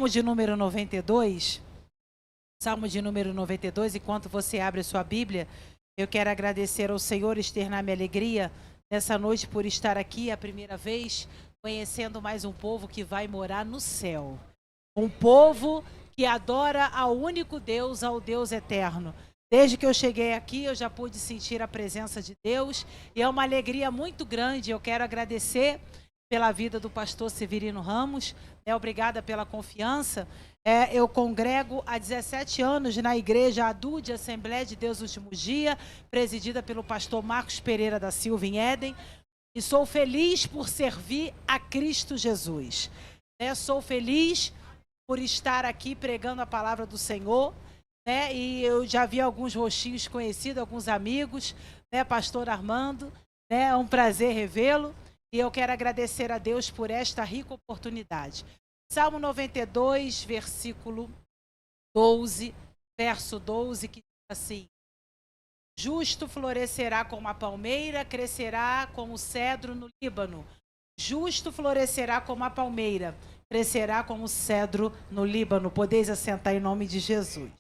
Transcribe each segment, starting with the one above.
Salmo de número 92. Salmo de número 92, enquanto você abre a sua Bíblia, eu quero agradecer ao Senhor, externar minha alegria nessa noite por estar aqui a primeira vez, conhecendo mais um povo que vai morar no céu. Um povo que adora ao único Deus, ao Deus eterno. Desde que eu cheguei aqui, eu já pude sentir a presença de Deus e é uma alegria muito grande. Eu quero agradecer pela vida do pastor Severino Ramos, obrigada pela confiança. Eu congrego há 17 anos na igreja ADUD, Assembleia de Deus Últimos Dias, presidida pelo pastor Marcos Pereira da Silva em Éden, e sou feliz por servir a Cristo Jesus. Sou feliz por estar aqui pregando a palavra do Senhor, e eu já vi alguns rostinhos conhecidos, alguns amigos, pastor Armando, é um prazer revê-lo, e eu quero agradecer a Deus por esta rica oportunidade. Salmo 92, versículo 12, verso 12, que diz assim: justo florescerá como a palmeira, crescerá como o cedro no Líbano. Justo florescerá como a palmeira, crescerá como o cedro no Líbano. Podeis assentar em nome de Jesus.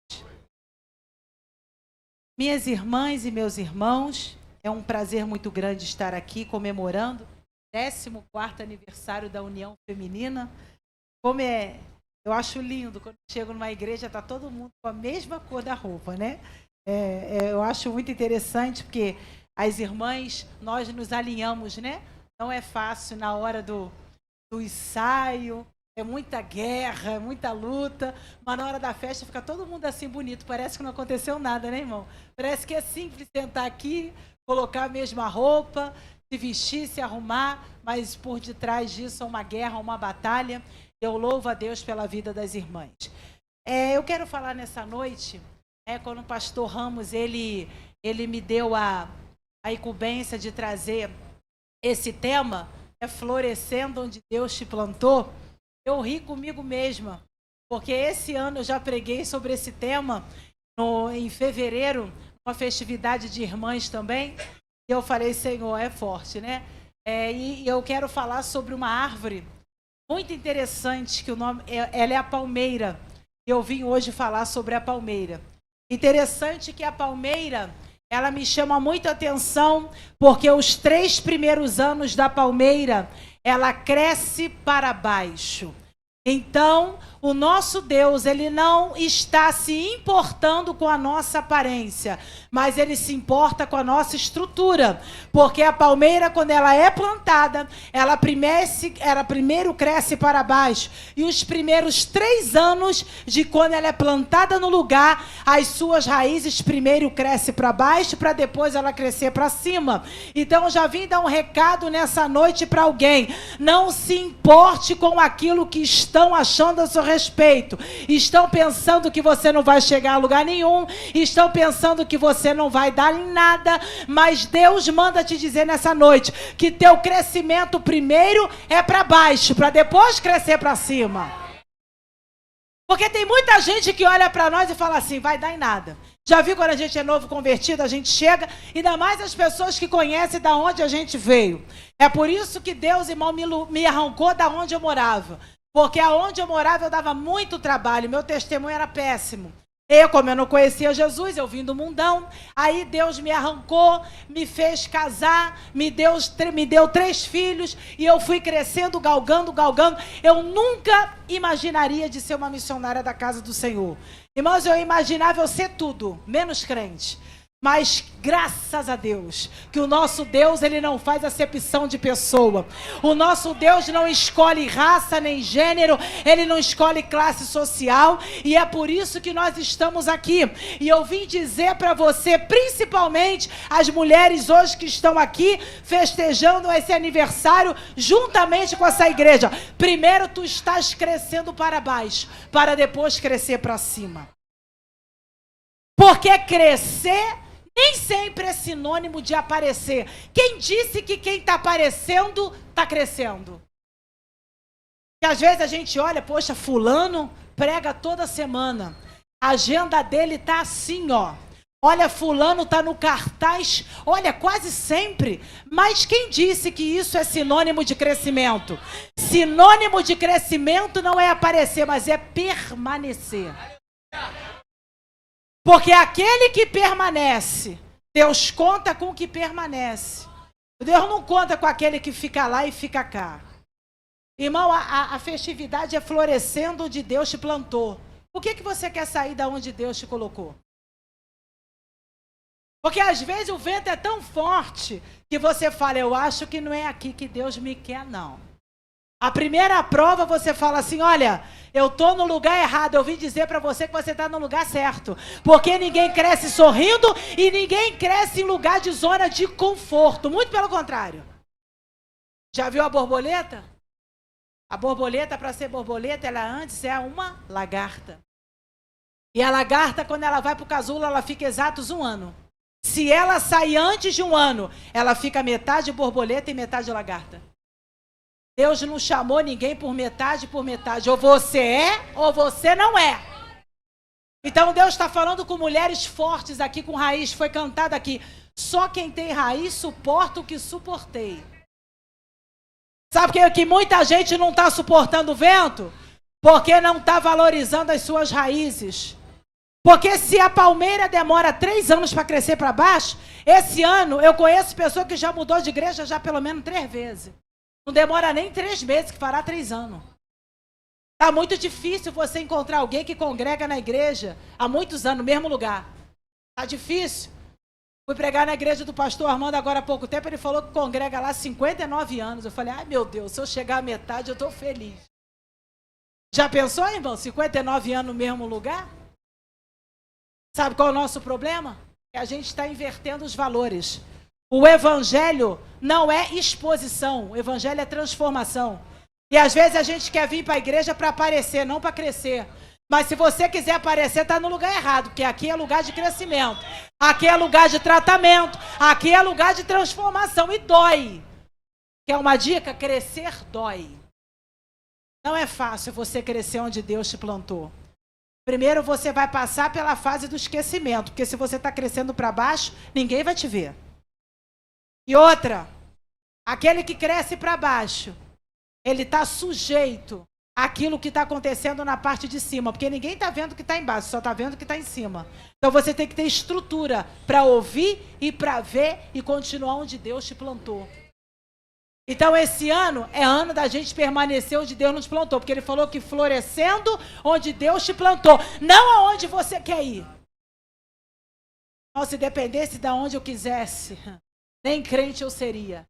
Minhas irmãs e meus irmãos, é um prazer muito grande estar aqui comemorando o 14º aniversário da União Feminina. Eu acho lindo quando chego numa igreja, está todo mundo com a mesma cor da roupa, né? Eu acho muito interessante, porque as irmãs, nós nos alinhamos, né? Não é fácil na hora do ensaio, é muita guerra, é muita luta, mas na hora da festa fica todo mundo assim bonito, parece que não aconteceu nada, né, irmão? Parece que é simples sentar aqui, colocar a mesma roupa, se vestir, se arrumar, mas por detrás disso é uma guerra, uma batalha. Eu louvo a Deus pela vida das irmãs. Eu quero falar nessa noite, quando o pastor Ramos, ele me deu a incumbência de trazer esse tema, florescendo onde Deus te plantou, eu ri comigo mesma, porque esse ano eu já preguei sobre esse tema, em fevereiro, uma festividade de irmãs também, e eu falei, Senhor, é forte, né? E eu quero falar sobre uma árvore muito interessante, que o nome, ela é a palmeira. Eu vim hoje falar sobre a palmeira. Interessante que a palmeira, ela me chama muito a atenção, porque os 3 primeiros anos da palmeira, ela cresce para baixo. Então, o nosso Deus, ele não está se importando com a nossa aparência, mas ele se importa com a nossa estrutura, porque a palmeira, quando ela é plantada, ela primeiro cresce para baixo, e os primeiros 3 anos de quando ela é plantada no lugar, as suas raízes primeiro crescem para baixo, para depois ela crescer para cima. Então, eu já vim dar um recado nessa noite para alguém: não se importe com aquilo que estão achando a seu respeito, estão pensando que você não vai chegar a lugar nenhum, estão pensando que você não vai dar em nada, mas Deus manda te dizer nessa noite que teu crescimento primeiro é para baixo, para depois crescer para cima. Porque tem muita gente que olha para nós e fala assim, vai dar em nada. Já viu quando a gente é novo convertido, a gente chega, ainda mais as pessoas que conhecem da onde a gente veio. É por isso que Deus, irmão, me arrancou da onde eu morava. Porque aonde eu morava eu dava muito trabalho, meu testemunho era péssimo. Como eu não conhecia Jesus, eu vim do mundão, aí Deus me arrancou, me fez casar, me deu 3 filhos, e eu fui crescendo, galgando. Eu nunca imaginaria de ser uma missionária da casa do Senhor. Irmãos, eu imaginava eu ser tudo, menos crente. Mas graças a Deus, que o nosso Deus, ele não faz acepção de pessoa. O nosso Deus não escolhe raça nem gênero, ele não escolhe classe social, e é por isso que nós estamos aqui. E eu vim dizer para você, principalmente as mulheres hoje que estão aqui festejando esse aniversário juntamente com essa igreja: primeiro tu estás crescendo para baixo, para depois crescer para cima. Porque crescer nem sempre é sinônimo de aparecer. Quem disse que quem está aparecendo está crescendo? Que às vezes a gente olha, poxa, fulano prega toda semana. A agenda dele está assim, ó. Olha, fulano está no cartaz, olha, quase sempre. Mas quem disse que isso é sinônimo de crescimento? Sinônimo de crescimento não é aparecer, mas é permanecer. Porque aquele que permanece, Deus conta com o que permanece. Deus não conta com aquele que fica lá e fica cá. Irmão, a festividade é florescendo onde Deus te plantou. Por que você quer sair da onde Deus te colocou? Porque às vezes o vento é tão forte que você fala, eu acho que não é aqui que Deus me quer, não. A primeira prova você fala assim, olha, eu estou no lugar errado, eu vim dizer para você que você está no lugar certo. Porque ninguém cresce sorrindo e ninguém cresce em lugar de zona de conforto. Muito pelo contrário. Já viu a borboleta? A borboleta, para ser borboleta, ela antes é uma lagarta. E a lagarta, quando ela vai para o casulo, ela fica exatos 1 ano. Se ela sai antes de 1 ano, ela fica metade borboleta e metade lagarta. Deus não chamou ninguém por metade. Ou você é, ou você não é. Então Deus está falando com mulheres fortes aqui, com raiz. Foi cantado aqui. Só quem tem raiz suporta o que suportei. Sabe que muita gente não está suportando o vento? Porque não está valorizando as suas raízes. Porque se a palmeira demora 3 anos para crescer para baixo, esse ano eu conheço pessoa que já mudou de igreja já pelo menos 3 vezes. Não demora nem 3 meses, que fará 3 anos. Está muito difícil você encontrar alguém que congrega na igreja há muitos anos, no mesmo lugar. Está difícil. Fui pregar na igreja do pastor Armando agora há pouco tempo, ele falou que congrega lá 59 anos. Eu falei, ai meu Deus, se eu chegar à metade eu estou feliz. Já pensou, irmão, 59 anos no mesmo lugar? Sabe qual é o nosso problema? É a gente está invertendo os valores. O evangelho não é exposição, o evangelho é transformação. E às vezes a gente quer vir para a igreja para aparecer, não para crescer. Mas se você quiser aparecer, está no lugar errado, porque aqui é lugar de crescimento, aqui é lugar de tratamento, aqui é lugar de transformação e dói. Quer uma dica? Crescer dói. Não é fácil você crescer onde Deus te plantou. Primeiro você vai passar pela fase do esquecimento, porque se você está crescendo para baixo, ninguém vai te ver. E outra, aquele que cresce para baixo, ele está sujeito àquilo que está acontecendo na parte de cima, porque ninguém está vendo o que está embaixo, só está vendo o que está em cima. Então você tem que ter estrutura para ouvir e para ver e continuar onde Deus te plantou. Então esse ano é ano da gente permanecer onde Deus nos plantou, porque ele falou que florescendo onde Deus te plantou, não aonde você quer ir. Não, se dependesse de onde eu quisesse, nem crente eu seria.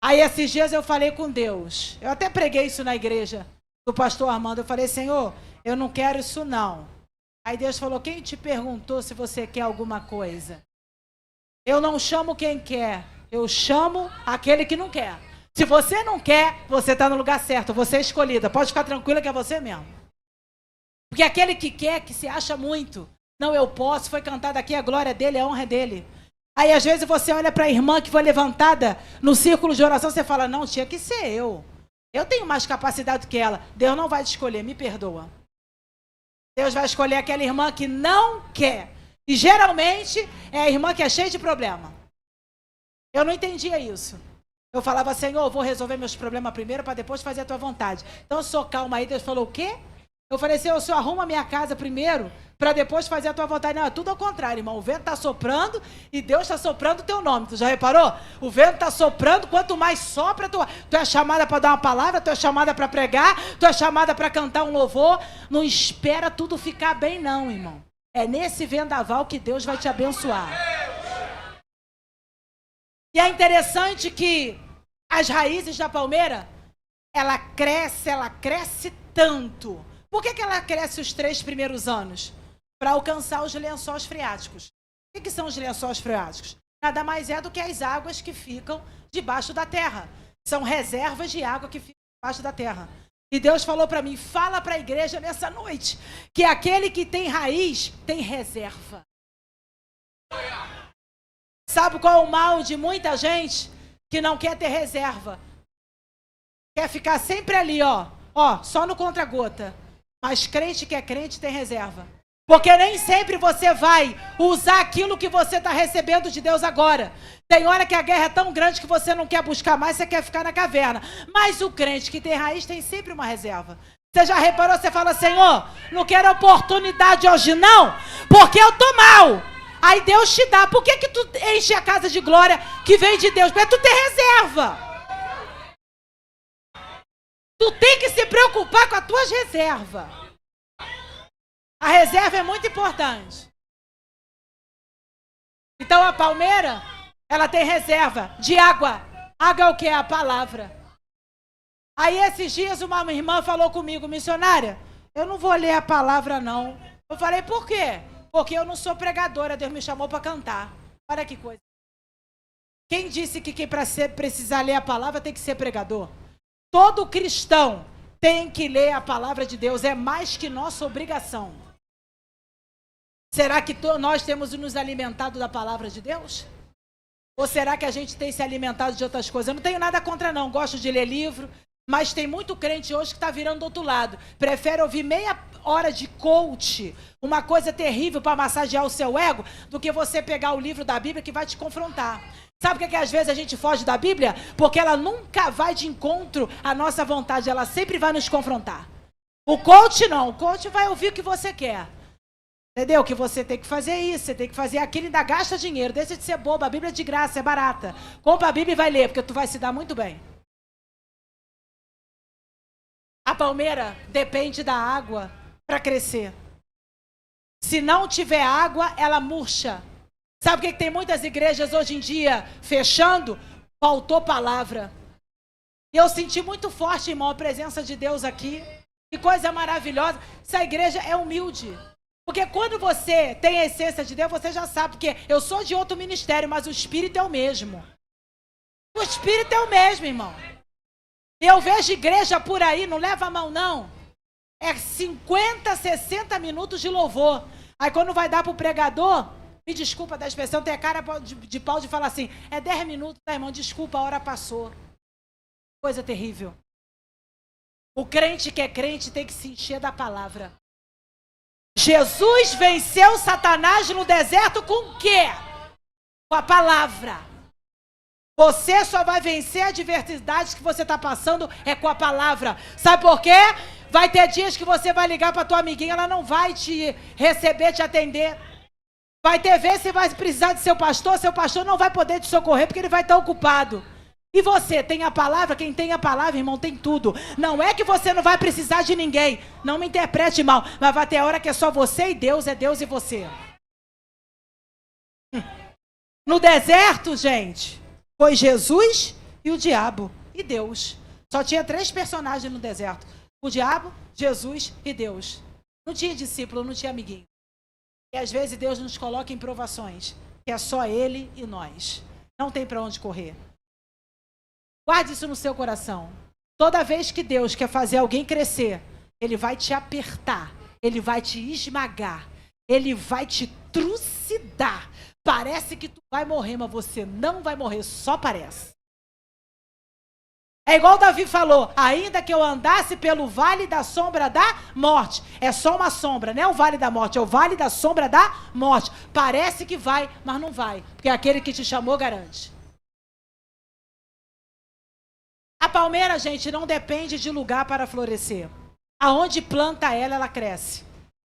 Aí esses dias eu falei com Deus, eu até preguei isso na igreja do pastor Armando, eu falei, Senhor, eu não quero isso não. Aí Deus falou, quem te perguntou se você quer alguma coisa? Eu não chamo quem quer. Eu chamo aquele que não quer. Se você não quer, você está no lugar certo. Você é escolhida. Pode ficar tranquila que é você mesmo. Porque aquele que quer, que se acha muito. Não, eu posso. Foi cantado aqui, a glória dele, a honra é dele. Aí às vezes você olha para a irmã que foi levantada no círculo de oração. Você fala, não, tinha que ser eu. Eu tenho mais capacidade que ela. Deus não vai te escolher, me perdoa. Deus vai escolher aquela irmã que não quer. E geralmente é a irmã que é cheia de problema. Eu não entendia isso. Eu falava, Senhor, eu vou resolver meus problemas primeiro para depois fazer a tua vontade. Então eu sou calma aí. Deus falou, o quê? Eu falei, Senhor, o Senhor arruma a minha casa primeiro para depois fazer a tua vontade. Não, é tudo ao contrário, irmão. O vento está soprando e Deus está soprando o teu nome. Tu já reparou? O vento está soprando, quanto mais sopra, tu é chamada para dar uma palavra, tu é chamada para pregar, tu é chamada para cantar um louvor. Não espera tudo ficar bem não, irmão. É nesse vendaval que Deus vai te abençoar. E é interessante que as raízes da palmeira, ela cresce tanto. Por que ela cresce os 3 primeiros anos? Para alcançar os lençóis freáticos. O que são os lençóis freáticos? Nada mais é do que as águas que ficam debaixo da terra. São reservas de água que ficam debaixo da terra. E Deus falou para mim, fala para a igreja nessa noite, que aquele que tem raiz tem reserva. Sabe qual é o mal de muita gente que não quer ter reserva? Quer ficar sempre ali, ó, só no contra-gota. Mas crente que é crente tem reserva. Porque nem sempre você vai usar aquilo que você está recebendo de Deus agora. Tem hora que a guerra é tão grande que você não quer buscar mais, você quer ficar na caverna. Mas o crente que tem raiz tem sempre uma reserva. Você já reparou, você fala, Senhor, não quero oportunidade hoje não, porque eu tô mal. Aí Deus te dá. Por que tu enche a casa de glória que vem de Deus? Porque tu tem reserva. Tu tem que se preocupar com as tuas reservas. A reserva é muito importante. Então a palmeira, ela tem reserva de água. Água é o que? A palavra. Aí esses dias uma irmã falou comigo, missionária, eu não vou ler a palavra não. Eu falei, por quê? Porque eu não sou pregadora, Deus me chamou para cantar. Olha que coisa. Quem disse que para precisar ler a palavra tem que ser pregador? Todo cristão tem que ler a palavra de Deus, é mais que nossa obrigação. Será que nós temos nos alimentado da palavra de Deus? Ou será que a gente tem se alimentado de outras coisas? Eu não tenho nada contra não, gosto de ler livro, mas tem muito crente hoje que está virando do outro lado. Prefere ouvir meia hora de coach, uma coisa terrível para massagear o seu ego, do que você pegar o livro da Bíblia que vai te confrontar. Sabe por que às vezes a gente foge da Bíblia? Porque ela nunca vai de encontro à nossa vontade, ela sempre vai nos confrontar. O coach não, o coach vai ouvir o que você quer. Entendeu? Que você tem que fazer isso, você tem que fazer aquilo, ainda gasta dinheiro, deixa de ser boba, a Bíblia é de graça, é barata. Compra a Bíblia e vai ler, porque tu vai se dar muito bem. A palmeira depende da água para crescer. Se não tiver água, ela murcha. Sabe por que tem muitas igrejas hoje em dia fechando? Faltou palavra. E eu senti muito forte, irmão, a presença de Deus aqui. Que coisa maravilhosa. Essa igreja é humilde. Porque quando você tem a essência de Deus, você já sabe, porque eu sou de outro ministério, mas o Espírito é o mesmo. O Espírito é o mesmo, irmão. E eu vejo igreja por aí, não leva a mão não. É 50, 60 minutos de louvor. Aí quando vai dar pro pregador, me desculpa da expressão, tem a cara de pau de falar assim, é 10 minutos, tá, irmão? Desculpa, a hora passou. Coisa terrível. O crente que é crente tem que se encher da palavra. Jesus venceu Satanás no deserto com o quê? Com a palavra. Você só vai vencer a adversidade que você está passando é com a palavra. Sabe por quê? Vai ter dias que você vai ligar para tua amiguinha, ela não vai te receber, te atender. Vai ter vezes que você vai precisar de seu pastor não vai poder te socorrer porque ele vai estar ocupado. E você tem a palavra? Quem tem a palavra, irmão, tem tudo. Não é que você não vai precisar de ninguém. Não me interprete mal. Mas vai ter hora que é só você e Deus, é Deus e você. No deserto, gente, foi Jesus e o diabo e Deus. Só tinha 3 personagens no deserto. O diabo, Jesus e Deus. Não tinha discípulo, não tinha amiguinho. E às vezes Deus nos coloca em provações. Que é só Ele e nós. Não tem para onde correr. Guarde isso no seu coração. Toda vez que Deus quer fazer alguém crescer, Ele vai te apertar, Ele vai te esmagar, Ele vai te trucidar. Parece que tu vai morrer, mas você não vai morrer, só parece. É igual Davi falou, ainda que eu andasse pelo vale da sombra da morte. É só uma sombra, não é o vale da morte, é o vale da sombra da morte. Parece que vai, mas não vai, porque aquele que te chamou garante. A palmeira, gente, não depende de lugar para florescer. Aonde planta ela, ela cresce.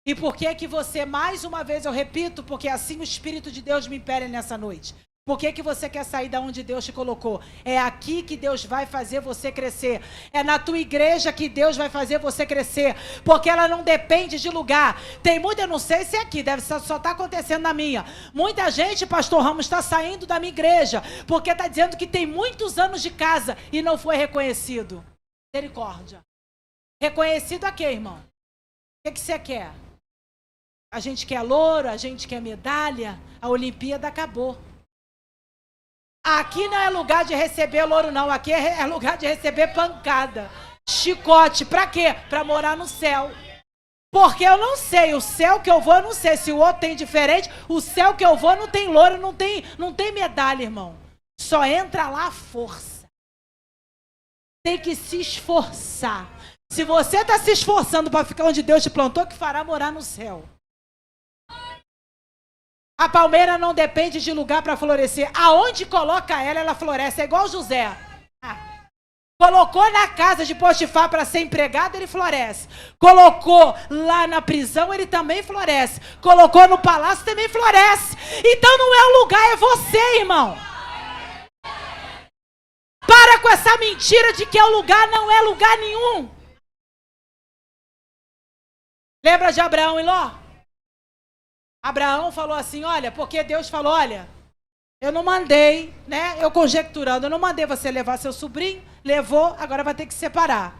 E por que que você, mais uma vez eu repito, porque assim o Espírito de Deus me impele nessa noite. Por que que você quer sair da onde Deus te colocou? É aqui que Deus vai fazer você crescer. É na tua igreja que Deus vai fazer você crescer. Porque ela não depende de lugar. Tem muita, eu não sei se é aqui, deve só está acontecendo na minha. Muita gente, pastor Ramos, está saindo da minha igreja. Porque está dizendo que tem muitos anos de casa e não foi reconhecido. Misericórdia. Reconhecido a quê, irmão? O que você quer? A gente quer louro, a gente quer medalha. A Olimpíada acabou. Aqui não é lugar de receber louro, não. Aqui é lugar de receber pancada. Chicote. Pra quê? Pra morar no céu. Porque eu não sei. O céu que eu vou, eu não sei. Se o outro tem diferente, o céu que eu vou não tem louro, não tem medalha, irmão. Só entra lá a força. Tem que se esforçar. Se você está se esforçando para ficar onde Deus te plantou, que fará morar no céu. A palmeira não depende de lugar para florescer. Aonde coloca ela, ela floresce. É igual José. Colocou na casa de Potifar para ser empregado, ele floresce. Colocou lá na prisão, ele também floresce. Colocou no palácio, também floresce. Então não é o lugar, é você, irmão. Para com essa mentira de que é o lugar, não é lugar nenhum. Lembra de Abraão e Ló? Abraão falou assim, olha, porque Deus falou, olha, eu não mandei, né, eu conjecturando, eu não mandei você levar seu sobrinho, levou, agora vai ter que separar.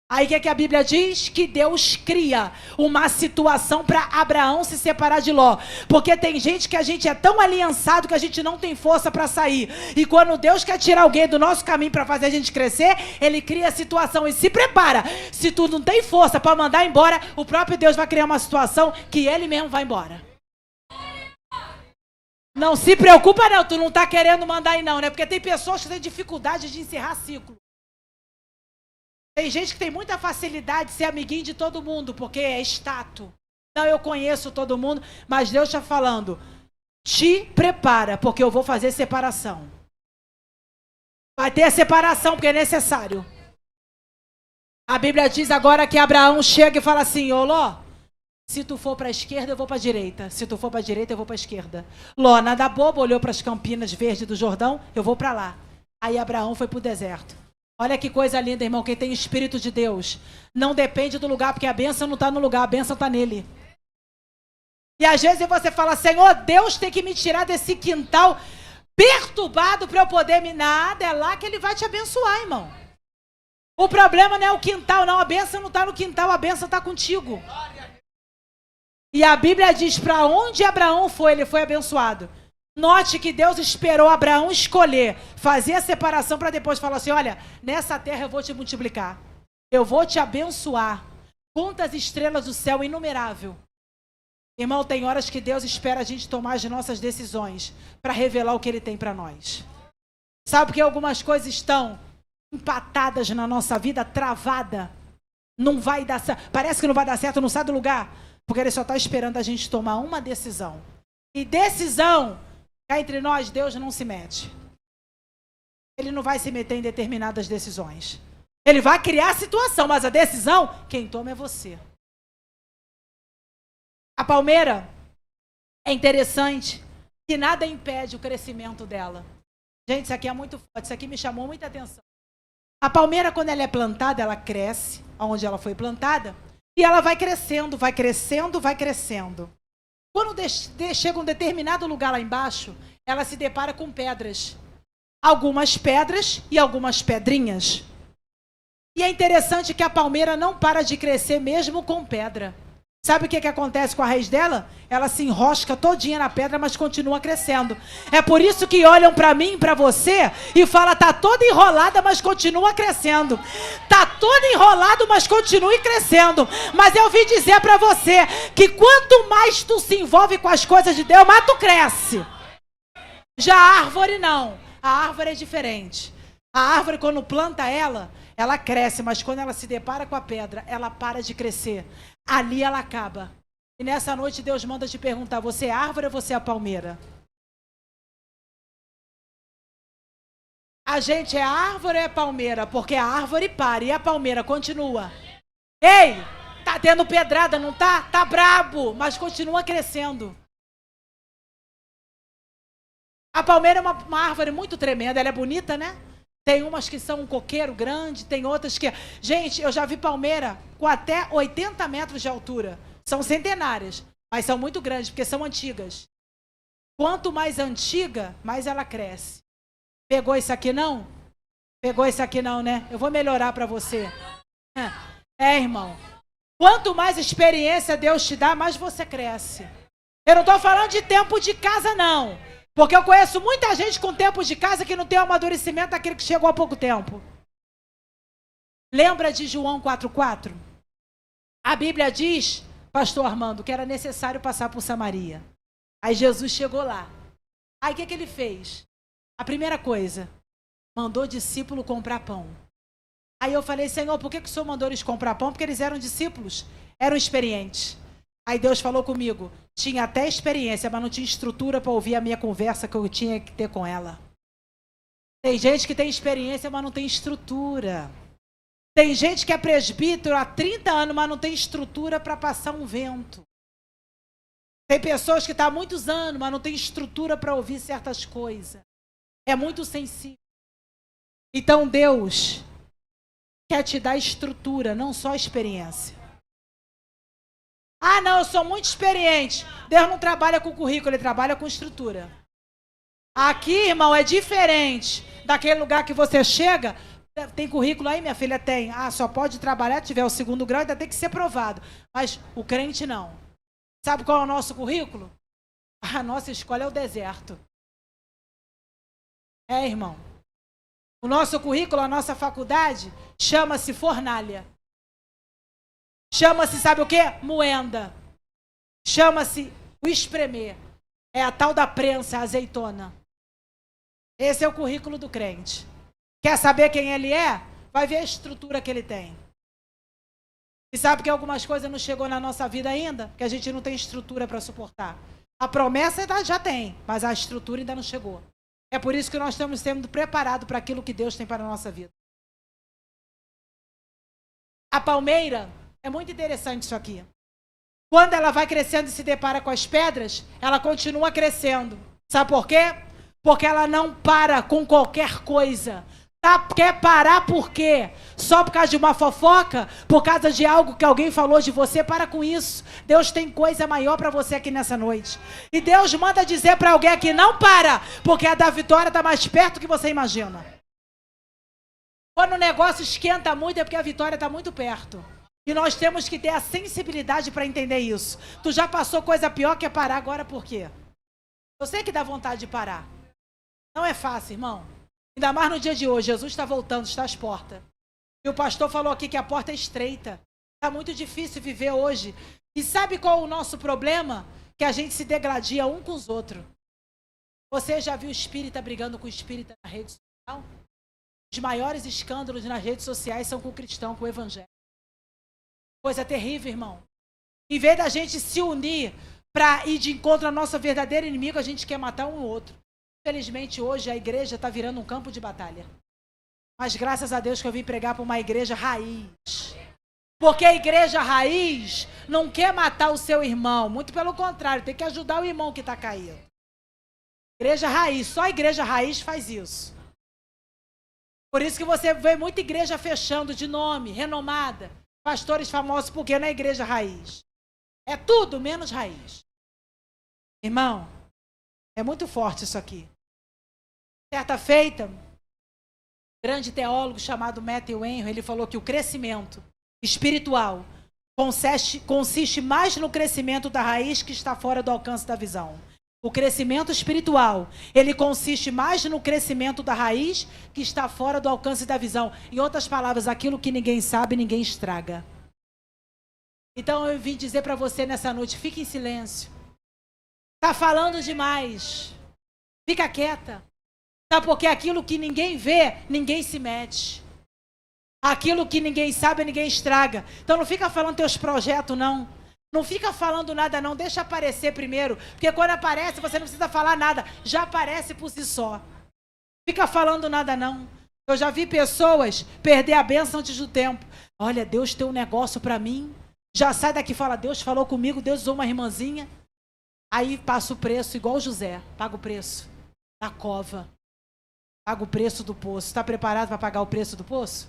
Aí o que a Bíblia diz? Que Deus cria uma situação para Abraão se separar de Ló. Porque tem gente que a gente é tão aliançado que a gente não tem força para sair. E quando Deus quer tirar alguém do nosso caminho para fazer a gente crescer, Ele cria a situação e se prepara. Se tu não tem força para mandar embora, o próprio Deus vai criar uma situação que Ele mesmo vai embora. Não se preocupa não, tu não tá querendo mandar ir não, né? Porque tem pessoas que têm dificuldade de encerrar ciclo. Tem gente que tem muita facilidade de ser amiguinho de todo mundo, porque é status. Não, eu conheço todo mundo, mas Deus está falando, te prepara, porque eu vou fazer separação. Vai ter separação, porque é necessário. A Bíblia diz agora que Abraão chega e fala assim, ô Ló, se tu for para a esquerda, eu vou para a direita. Se tu for para a direita, eu vou para a esquerda. Ló, nada bobo, olhou para as campinas verdes do Jordão, eu vou para lá. Aí Abraão foi para o deserto. Olha que coisa linda, irmão, quem tem Espírito de Deus não depende do lugar, porque a bênção não está no lugar, a bênção está nele. E às vezes você fala, Senhor, Deus tem que me tirar desse quintal perturbado para eu poder me... Nada, é lá que Ele vai te abençoar, irmão. O problema não é o quintal, não, a bênção não está no quintal, a bênção está contigo. E a Bíblia diz, para onde Abraão foi, ele foi abençoado. Note que Deus esperou Abraão escolher, fazer a separação para depois falar assim, olha, nessa terra eu vou te multiplicar. Eu vou te abençoar. Quantas estrelas do céu, inumerável. Irmão, tem horas que Deus espera a gente tomar as nossas decisões para revelar o que Ele tem para nós. Sabe porque algumas coisas estão empatadas na nossa vida, travada. Não vai dar certo. Parece que não vai dar certo, não sai do lugar. Porque Ele só está esperando a gente tomar uma decisão. E decisão... Cá entre nós, Deus não se mete. Ele não vai se meter em determinadas decisões. Ele vai criar a situação, mas a decisão, quem toma é você. A palmeira é interessante que nada impede o crescimento dela. Gente, isso aqui é muito forte, isso aqui me chamou muita atenção. A palmeira, quando ela é plantada, ela cresce, onde ela foi plantada, e ela vai crescendo, vai crescendo, vai crescendo. Quando chega um determinado lugar lá embaixo, ela se depara com pedras. Algumas pedras e algumas pedrinhas. E é interessante que a palmeira não para de crescer mesmo com pedra. Sabe o que acontece com a raiz dela? Ela se enrosca todinha na pedra, mas continua crescendo. É por isso que olham para mim, para você, e falam, tá toda enrolada, mas continua crescendo. Tá toda enrolado, mas continue crescendo. Mas eu vim dizer para você, que quanto mais tu se envolve com as coisas de Deus, mais tu cresce. Já a árvore não. A árvore é diferente. A árvore, quando planta ela cresce, mas quando ela se depara com a pedra, ela para de crescer. Ali ela acaba. E nessa noite Deus manda te perguntar, você é árvore ou você é a palmeira? A gente é árvore ou é palmeira? Porque a árvore para e a palmeira continua. Ei, tá tendo pedrada, não tá? Tá brabo, mas continua crescendo. A palmeira é uma árvore muito tremenda, ela é bonita, né? Tem umas que são um coqueiro grande, tem outras que... Gente, eu já vi palmeira com até 80 metros de altura. São centenárias, mas são muito grandes, porque são antigas. Quanto mais antiga, mais ela cresce. Pegou isso aqui não? Pegou isso aqui não, né? Eu vou melhorar para você. Irmão. Quanto mais experiência Deus te dá, mais você cresce. Eu não estou falando de tempo de casa, não. Porque eu conheço muita gente com tempo de casa que não tem o amadurecimento daquele que chegou há pouco tempo. Lembra de João 4,4? A Bíblia diz, pastor Armando, que era necessário passar por Samaria. Aí Jesus chegou lá. Aí o que ele fez? A primeira coisa, mandou discípulo comprar pão. Aí eu falei, Senhor, por que o Senhor mandou eles comprar pão? Porque eles eram discípulos, eram experientes. Aí Deus falou comigo, tinha até experiência, mas não tinha estrutura para ouvir a minha conversa que eu tinha que ter com ela. Tem gente que tem experiência, mas não tem estrutura. Tem gente que é presbítero há 30 anos, mas não tem estrutura para passar um vento. Tem pessoas que estão há muitos anos, mas não tem estrutura para ouvir certas coisas. É muito sensível. Então Deus quer te dar estrutura, não só experiência. Ah, não, eu sou muito experiente. Deus não trabalha com currículo, Ele trabalha com estrutura. Aqui, irmão, é diferente daquele lugar que você chega. Tem currículo aí, minha filha? Tem. Ah, só pode trabalhar se tiver o 2º grau, ainda tem que ser provado. Mas o crente não. Sabe qual é o nosso currículo? A nossa escola é o deserto. É, irmão. O nosso currículo, a nossa faculdade, chama-se fornalha. Chama-se, sabe o quê? Moenda. Chama-se o espremer. É a tal da prensa, a azeitona. Esse é o currículo do crente. Quer saber quem ele é? Vai ver a estrutura que ele tem. E sabe que algumas coisas não chegou na nossa vida ainda? Que a gente não tem estrutura para suportar. A promessa já tem, mas a estrutura ainda não chegou. É por isso que nós estamos sendo preparados para aquilo que Deus tem para a nossa vida. A palmeira, é muito interessante isso aqui. Quando ela vai crescendo e se depara com as pedras, ela continua crescendo. Sabe por quê? Porque ela não para com qualquer coisa. Quer parar por quê? Só por causa de uma fofoca? Por causa de algo que alguém falou de você? Para com isso. Deus tem coisa maior para você aqui nessa noite. E Deus manda dizer para alguém aqui, não para, porque a da vitória está mais perto do que você imagina. Quando o negócio esquenta muito é porque a vitória está muito perto. E nós temos que ter a sensibilidade para entender isso. Tu já passou coisa pior que é parar, agora por quê? Eu sei que dá vontade de parar. Não é fácil, irmão. Ainda mais no dia de hoje, Jesus está voltando, está às portas. E o pastor falou aqui que a porta é estreita. Está muito difícil viver hoje. E sabe qual é o nosso problema? Que a gente se degradia um com os outros. Você já viu espírita brigando com espírita na rede social? Os maiores escândalos nas redes sociais são com o cristão, com o evangelho. Coisa terrível, irmão. Em vez da gente se unir para ir de encontro ao nosso verdadeiro inimigo, a gente quer matar um ou outro. Infelizmente, hoje a igreja está virando um campo de batalha. Mas graças a Deus que eu vim pregar para uma igreja raiz. Porque a igreja raiz não quer matar o seu irmão. Muito pelo contrário, tem que ajudar o irmão que está caído. Igreja raiz, só a igreja raiz faz isso. Por isso que você vê muita igreja fechando de nome, renomada. Pastores famosos, porque não é igreja raiz. É tudo menos raiz. Irmão, é muito forte isso aqui. Certa feita, um grande teólogo chamado Matthew Henry, ele falou que o crescimento espiritual consiste mais no crescimento da raiz que está fora do alcance da visão. O crescimento espiritual, ele consiste mais no crescimento da raiz que está fora do alcance da visão. Em outras palavras, aquilo que ninguém sabe, ninguém estraga. Então eu vim dizer para você nessa noite, fique em silêncio. Está falando demais. Fica quieta. Sabe porque aquilo que ninguém vê, ninguém se mete. Aquilo que ninguém sabe, ninguém estraga. Então não fica falando teus projetos, não. Não fica falando nada, não. Deixa aparecer primeiro. Porque quando aparece, você não precisa falar nada. Já aparece por si só. Fica falando nada, não. Eu já vi pessoas perder a bênção antes do tempo. Olha, Deus tem um negócio para mim. Já sai daqui e fala, Deus falou comigo, Deus usou uma irmãzinha. Aí passa o preço, igual José. Paga o preço da cova. Paga o preço do poço. Está preparado para pagar o preço do poço?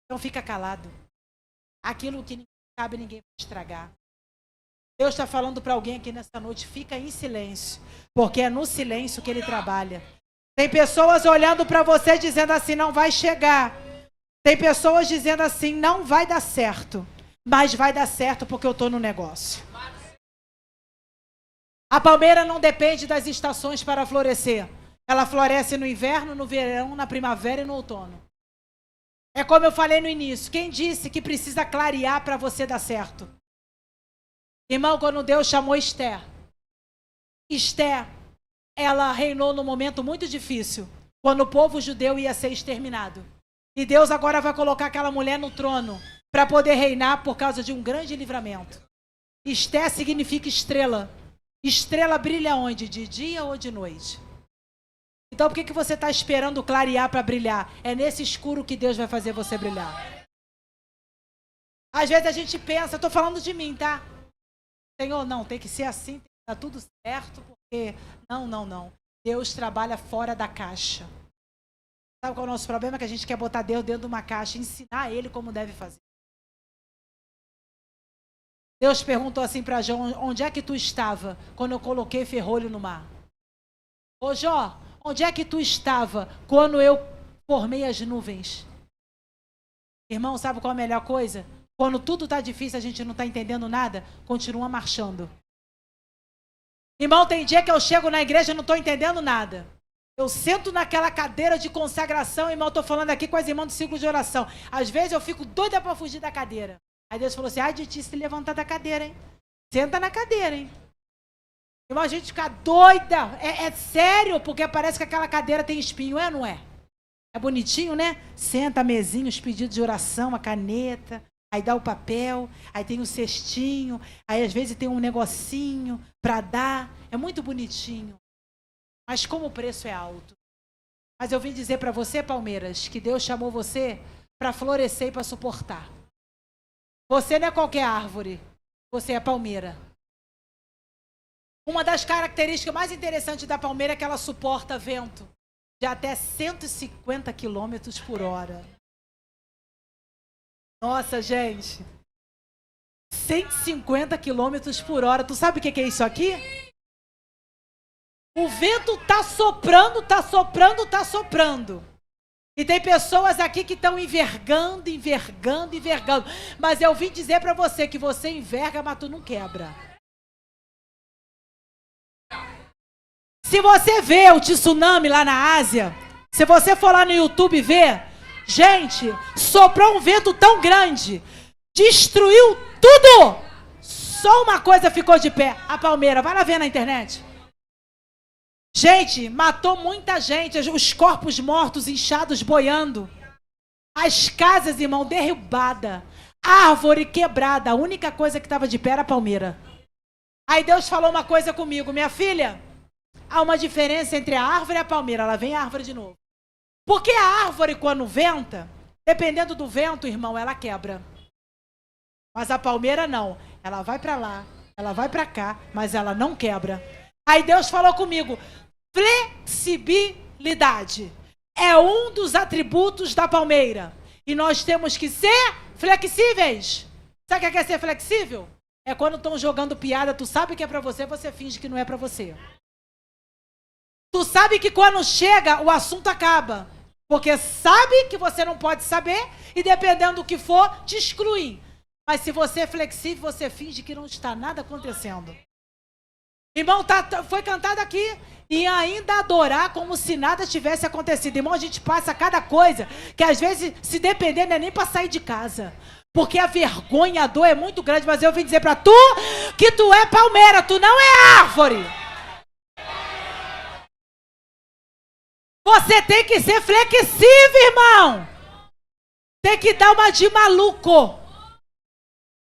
Então fica calado. Aquilo que ninguém sabe, ninguém vai estragar. Deus está falando para alguém aqui nessa noite, fica em silêncio. Porque é no silêncio que Ele trabalha. Tem pessoas olhando para você dizendo assim, não vai chegar. Tem pessoas dizendo assim, não vai dar certo. Mas vai dar certo porque eu estou no negócio. A palmeira não depende das estações para florescer. Ela floresce no inverno, no verão, na primavera e no outono. É como eu falei no início. Quem disse que precisa clarear para você dar certo? Irmão, quando Deus chamou Esther, ela reinou num momento muito difícil, quando o povo judeu ia ser exterminado. E Deus agora vai colocar aquela mulher no trono para poder reinar por causa de um grande livramento. Esté significa estrela. Estrela brilha onde? De dia ou de noite? Então por que você está esperando clarear para brilhar? É nesse escuro que Deus vai fazer você brilhar. Às vezes a gente pensa, estou falando de mim, tá? Senhor, não, tem que ser assim, tem que dar tudo certo, porque... Não. Deus trabalha fora da caixa. Sabe qual é o nosso problema? Que a gente quer botar Deus dentro de uma caixa e ensinar Ele como deve fazer. Deus perguntou assim para Jó, onde é que tu estava quando eu coloquei ferrolho no mar? Ô Jó, onde é que tu estava quando eu formei as nuvens? Irmão, sabe qual é a melhor coisa? Quando tudo está difícil, a gente não está entendendo nada, continua marchando. Irmão, tem dia que eu chego na igreja e não estou entendendo nada. Eu sento naquela cadeira de consagração, irmão, estou falando aqui com as irmãs do ciclo de oração. Às vezes eu fico doida para fugir da cadeira. Aí Deus falou assim, ai de ti se levantar da cadeira, hein? Senta na cadeira, hein? Irmão, a gente fica doida. É sério, porque parece que aquela cadeira tem espinho, é ou não é? É bonitinho, né? Senta a mesinha, os pedidos de oração, a caneta, aí dá o papel, aí tem o cestinho, aí às vezes tem um negocinho para dar. É muito bonitinho. Mas como o preço é alto. Mas eu vim dizer para você, Palmeiras, que Deus chamou você para florescer e para suportar. Você não é qualquer árvore, você é palmeira. Uma das características mais interessantes da palmeira é que ela suporta vento de até 150 quilômetros por hora. Nossa, gente. 150 quilômetros por hora. Tu sabe o que é isso aqui? O vento tá soprando. E tem pessoas aqui que estão envergando. Mas eu vim dizer para você que você enverga, mas tu não quebra. Se você vê o tsunami lá na Ásia, se você for lá no YouTube ver, gente, soprou um vento tão grande, destruiu tudo. Só uma coisa ficou de pé, a palmeira. Vai lá ver na internet. Gente, matou muita gente, os corpos mortos, inchados, boiando. As casas, irmão, derrubadas. Árvore quebrada. A única coisa que estava de pé era a palmeira. Aí Deus falou uma coisa comigo. Minha filha, há uma diferença entre a árvore e a palmeira. Lá vem a árvore de novo. Porque a árvore, quando venta, dependendo do vento, irmão, ela quebra. Mas a palmeira não. Ela vai para lá, ela vai para cá, mas ela não quebra. Aí Deus falou comigo. Flexibilidade é um dos atributos da palmeira. E nós temos que ser flexíveis. Sabe o que é ser flexível? É quando estão jogando piada, tu sabe que é pra você, você finge que não é pra você. Tu sabe que quando chega, o assunto acaba. Porque sabe que você não pode saber e dependendo do que for, te exclui. Mas se você é flexível, você finge que não está nada acontecendo. Irmão, foi cantado aqui. E ainda adorar como se nada tivesse acontecido. Irmão, a gente passa cada coisa que às vezes, se depender, não é nem para sair de casa. Porque a vergonha, a dor é muito grande. Mas eu vim dizer para tu que tu é palmeira, tu não é árvore. Você tem que ser flexível, irmão. Tem que dar uma de maluco.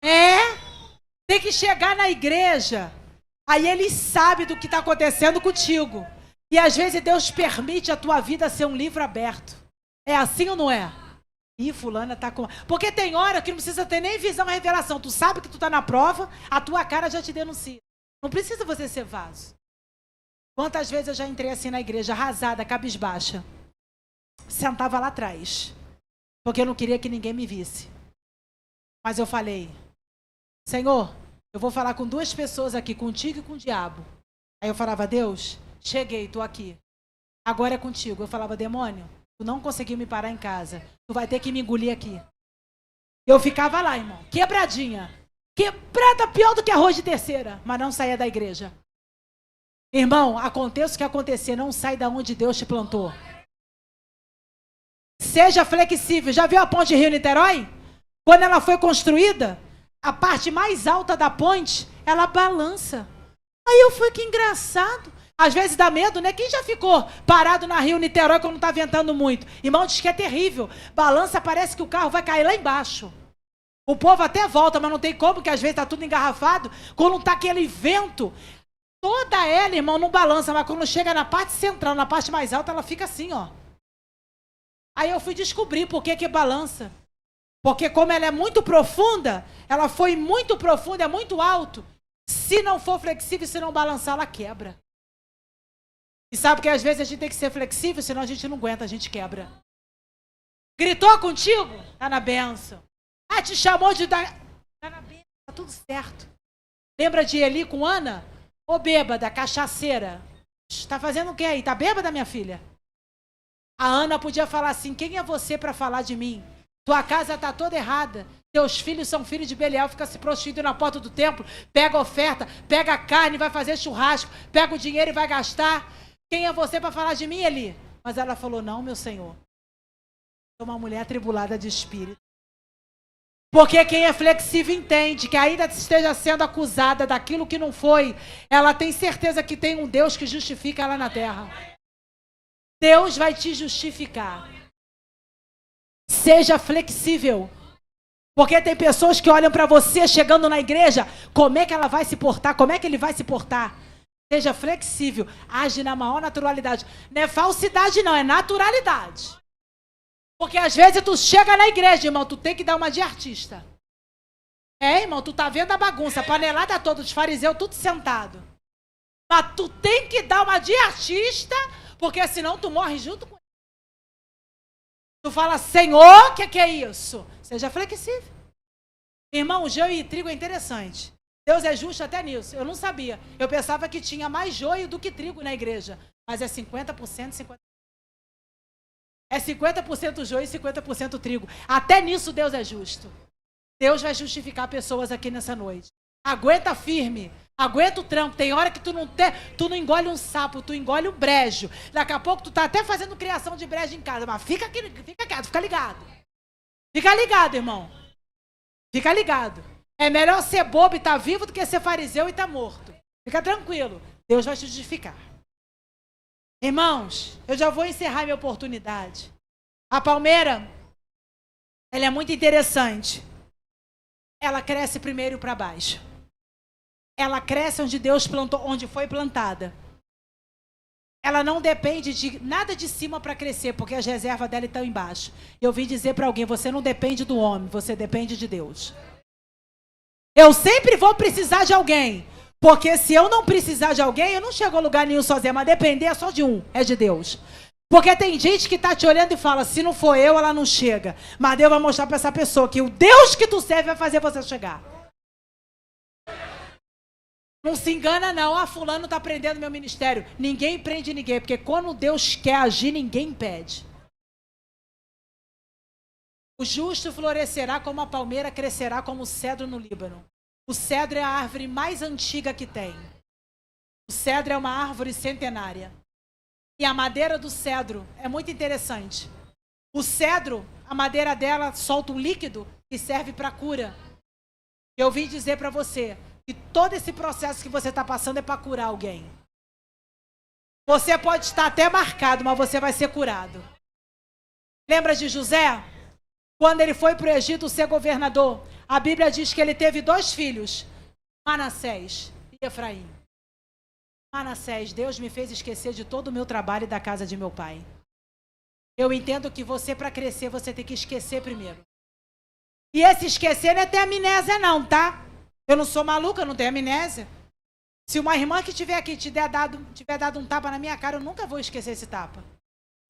Tem que chegar na igreja. Aí ele sabe do que está acontecendo contigo. E às vezes Deus permite a tua vida ser um livro aberto. É assim ou não é? Ih, fulana tá com... Porque tem hora que não precisa ter nem visão ou revelação. Tu sabe que tu tá na prova, a tua cara já te denuncia. Não precisa você ser vaso. Quantas vezes eu já entrei assim na igreja, arrasada, cabisbaixa. Sentava lá atrás. Porque eu não queria que ninguém me visse. Mas eu falei, Senhor, eu vou falar com duas pessoas aqui, contigo e com o diabo. Aí eu falava, Deus, cheguei, tô aqui. Agora é contigo. Eu falava, demônio, tu não conseguiu me parar em casa. Tu vai ter que me engolir aqui. Eu ficava lá, irmão, quebradinha. Quebrada pior do que arroz de terceira. Mas não saía da igreja. Irmão, aconteça o que acontecer, não sai da onde Deus te plantou. Seja flexível. Já viu a ponte Rio-Niterói? Quando ela foi construída, a parte mais alta da ponte, ela balança. Aí eu fui, que engraçado. Às vezes dá medo, né? Quem já ficou parado na Rio-Niterói quando tá ventando muito? Irmão, diz que é terrível. Balança, parece que o carro vai cair lá embaixo. O povo até volta, mas não tem como, porque às vezes está tudo engarrafado. Quando está aquele vento, toda ela, irmão, não balança, mas quando chega na parte central, na parte mais alta, ela fica assim, ó. Aí eu fui descobrir por que balança. Porque como ela é muito profunda, ela foi muito profunda, é muito alto. Se não for flexível, se não balançar, ela quebra. E sabe que às vezes a gente tem que ser flexível, senão a gente não aguenta, a gente quebra. Gritou contigo? Tá na bênção. Ah, te chamou de... Tá na bênção, tá tudo certo. Lembra de Eli com Ana? Ô bêbada, cachaceira. Tá fazendo o que aí? Tá bêbada, minha filha? A Ana podia falar assim, quem é você para falar de mim? Tua casa está toda errada. Teus filhos são filhos de Belial, fica se prostituindo na porta do templo, pega oferta, pega a carne, vai fazer churrasco, pega o dinheiro e vai gastar. Quem é você para falar de mim, Eli? Mas ela falou, não, meu senhor. Sou uma mulher atribulada de espírito. Porque quem é flexível entende que ainda esteja sendo acusada daquilo que não foi, ela tem certeza que tem um Deus que justifica ela na terra. Deus vai te justificar. Seja flexível. Porque tem pessoas que olham para você chegando na igreja, como é que ela vai se portar, como é que ele vai se portar. Seja flexível, age na maior naturalidade. Não é falsidade não, é naturalidade. Porque às vezes tu chega na igreja, irmão, tu tem que dar uma de artista. Irmão, tu tá vendo a bagunça, a panelada toda, os fariseus tudo sentado. Mas tu tem que dar uma de artista, porque senão tu morre junto com ele. Tu fala, Senhor, o que é isso? Seja flexível. Irmão, o joio e trigo é interessante. Deus é justo até nisso. Eu não sabia. Eu pensava que tinha mais joio do que trigo na igreja. Mas é 50%, 50%. É 50% joio e 50% trigo. Até nisso Deus é justo. Deus vai justificar pessoas aqui nessa noite. Aguenta firme. Aguenta o tranco. Tem hora que tu não engole um sapo, tu engole um brejo. Daqui a pouco tu tá até fazendo criação de brejo em casa. Mas fica quieto, fica ligado. Fica ligado, irmão. Fica ligado. É melhor ser bobo e estar vivo do que ser fariseu e estar morto. Fica tranquilo. Deus vai te justificar. Irmãos, eu já vou encerrar minha oportunidade. A palmeira, ela é muito interessante. Ela cresce primeiro para baixo. Ela cresce onde Deus plantou, onde foi plantada. Ela não depende de nada de cima para crescer, porque as reservas dela estão embaixo. Eu vim dizer para alguém, você não depende do homem, você depende de Deus. Eu sempre vou precisar de alguém. Porque se eu não precisar de alguém, eu não chego a lugar nenhum sozinha, mas depender é só de um, é de Deus. Porque tem gente que está te olhando e fala, se não for eu, ela não chega. Mas Deus vai mostrar para essa pessoa que o Deus que tu serve vai fazer você chegar. Não se engana não, fulano está prendendo meu ministério. Ninguém prende ninguém, porque quando Deus quer agir, ninguém impede. O justo florescerá como a palmeira, crescerá como o cedro no Líbano. O cedro é a árvore mais antiga que tem. O cedro é uma árvore centenária. E a madeira do cedro é muito interessante. O cedro, a madeira dela solta um líquido que serve para cura. Eu vim dizer para você que todo esse processo que você está passando é para curar alguém. Você pode estar até marcado, mas você vai ser curado. Lembra de José? Quando ele foi para o Egito ser governador, a Bíblia diz que ele teve 2 filhos, Manassés e Efraim. Manassés, Deus me fez esquecer de todo o meu trabalho e da casa de meu pai. Eu entendo que você, para crescer, você tem que esquecer primeiro. E esse esquecer não é ter amnésia não, tá? Eu não sou maluca, eu não tenho amnésia. Se uma irmã que estiver aqui tiver dado um tapa na minha cara, eu nunca vou esquecer esse tapa.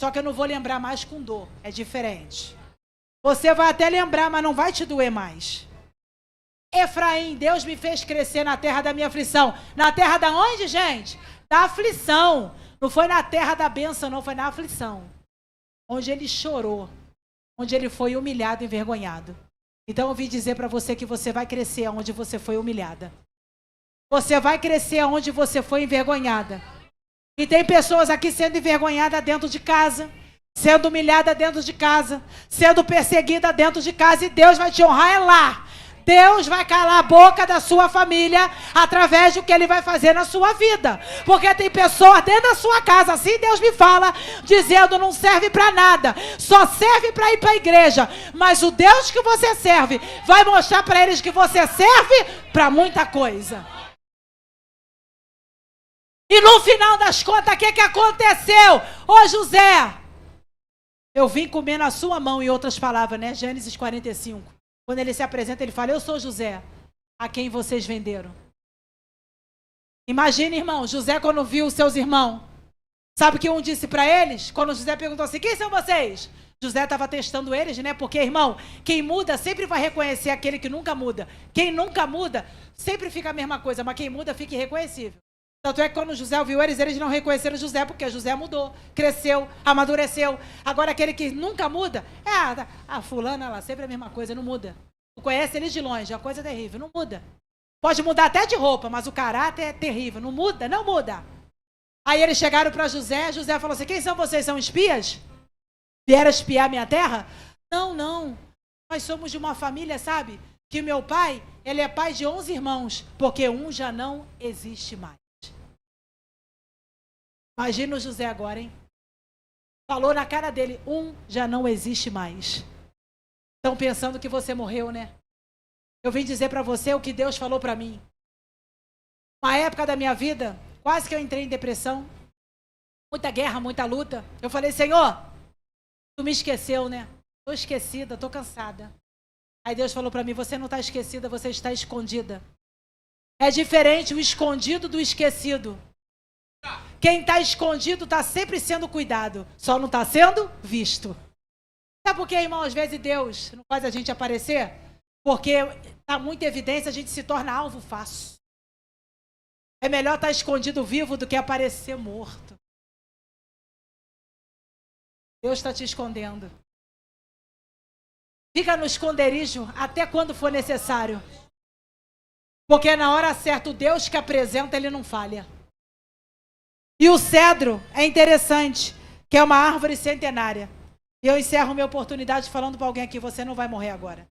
Só que eu não vou lembrar mais com dor, é diferente. Você vai até lembrar, mas não vai te doer mais. Efraim, Deus me fez crescer na terra da minha aflição. Na terra da onde, gente? Da aflição. Não foi na terra da bênção, não, foi na aflição. Onde ele chorou. Onde ele foi humilhado e envergonhado. Então eu vim dizer para você que você vai crescer onde você foi humilhada. Você vai crescer onde você foi envergonhada. E tem pessoas aqui sendo envergonhadas dentro de casa. Sendo humilhada dentro de casa, sendo perseguida dentro de casa, e Deus vai te honrar lá. Deus vai calar a boca da sua família através do que Ele vai fazer na sua vida. Porque tem pessoas dentro da sua casa, assim Deus me fala, dizendo não serve para nada, só serve para ir para a igreja. Mas o Deus que você serve vai mostrar para eles que você serve para muita coisa. E no final das contas, o que aconteceu? Ô José, eu vim comer na sua mão, em outras palavras, né? Gênesis 45. Quando ele se apresenta, ele fala, eu sou José, a quem vocês venderam. Imagina, irmão, José quando viu os seus irmãos. Sabe o que um disse para eles? Quando José perguntou assim, quem são vocês? José estava testando eles, né? Porque, irmão, quem muda sempre vai reconhecer aquele que nunca muda. Quem nunca muda, sempre fica a mesma coisa, mas quem muda fica irreconhecível. Tanto é que quando José ouviu eles não reconheceram José, porque José mudou, cresceu, amadureceu. Agora aquele que nunca muda, a fulana lá, sempre a mesma coisa, não muda. Tu conhece eles de longe, é uma coisa terrível, não muda. Pode mudar até de roupa, mas o caráter é terrível, não muda, não muda. Aí eles chegaram para José, José falou assim, quem são vocês? São espias? Vieram espiar minha terra? Não, não, nós somos de uma família, sabe? Que meu pai, ele é pai de 11 irmãos, porque um já não existe mais. Imagina o José agora, hein? Falou na cara dele, um já não existe mais. Estão pensando que você morreu, né? Eu vim dizer para você o que Deus falou para mim. Uma época da minha vida, quase que eu entrei em depressão. Muita guerra, muita luta. Eu falei, Senhor, tu me esqueceu, né? Estou esquecida, estou cansada. Aí Deus falou para mim, você não está esquecida, você está escondida. É diferente o escondido do esquecido. Quem está escondido está sempre sendo cuidado, só não está sendo visto. Sabe por que, irmão, às vezes Deus não faz a gente aparecer? Porque está muita evidência, a gente se torna alvo fácil. É melhor estar escondido vivo do que aparecer morto. Deus está te escondendo. Fica no esconderijo até quando for necessário. Porque na hora certa, o Deus que apresenta, ele não falha. E o cedro é interessante, que é uma árvore centenária. E eu encerro minha oportunidade falando para alguém aqui, você não vai morrer agora.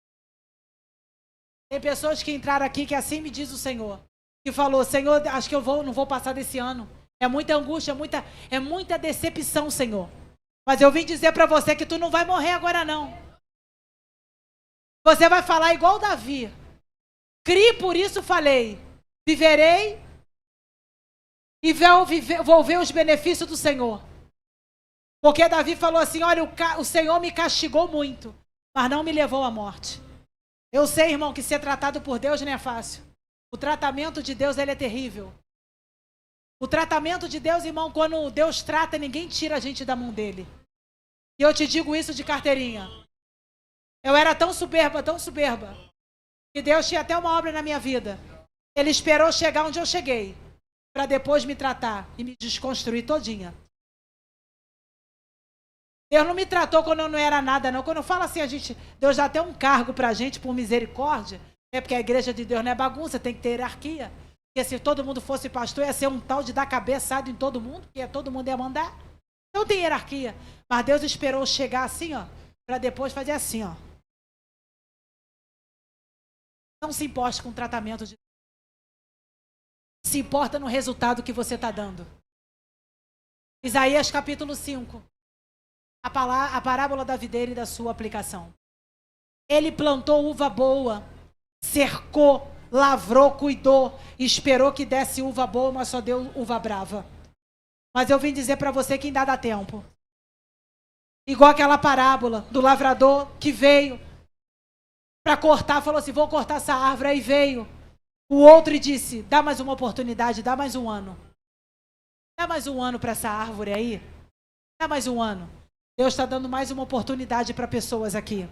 Tem pessoas que entraram aqui que assim me diz o Senhor. Que falou, Senhor, acho que não vou passar desse ano. É muita angústia, é muita decepção, Senhor. Mas eu vim dizer para você que tu não vai morrer agora não. Você vai falar igual Davi. Crie, por isso falei. Viverei e vou ver os benefícios do Senhor. Porque Davi falou assim, olha, o Senhor me castigou muito, mas não me levou à morte. Eu sei, irmão, que ser tratado por Deus não é fácil. O tratamento de Deus, ele é terrível. O tratamento de Deus, irmão, quando Deus trata, ninguém tira a gente da mão dele. E eu te digo isso de carteirinha. Eu era tão soberba, que Deus tinha até uma obra na minha vida. Ele esperou chegar onde eu cheguei, para depois me tratar e me desconstruir todinha. Deus não me tratou quando eu não era nada, não. Quando eu falo assim, Deus dá até um cargo para a gente por misericórdia. É porque a igreja de Deus não é bagunça, tem que ter hierarquia. Porque se todo mundo fosse pastor, ia ser um tal de dar cabeçada em todo mundo, porque todo mundo ia mandar. Não tem hierarquia. Mas Deus esperou chegar assim, ó, para depois fazer assim, ó. Não se importe com o tratamento de Deus. Se importa no resultado que você está dando. Isaías capítulo 5. A parábola da videira e da sua aplicação. Ele plantou uva boa, cercou, lavrou, cuidou, esperou que desse uva boa, mas só deu uva brava. Mas eu vim dizer para você que ainda dá tempo. Igual aquela parábola do lavrador que veio para cortar, falou assim, vou cortar essa árvore, aí veio o outro e disse, dá mais uma oportunidade, dá mais um ano. Dá mais um ano para essa árvore aí. Dá mais um ano. Deus está dando mais uma oportunidade para pessoas aqui.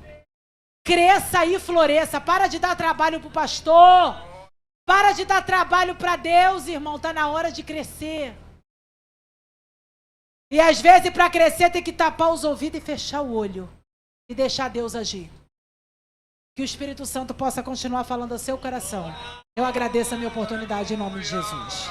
Cresça e floresça. Para de dar trabalho para o pastor. Para de dar trabalho para Deus, irmão. Está na hora de crescer. E às vezes para crescer tem que tapar os ouvidos e fechar o olho. E deixar Deus agir. Que o Espírito Santo possa continuar falando ao seu coração. Eu agradeço a minha oportunidade em nome de Jesus.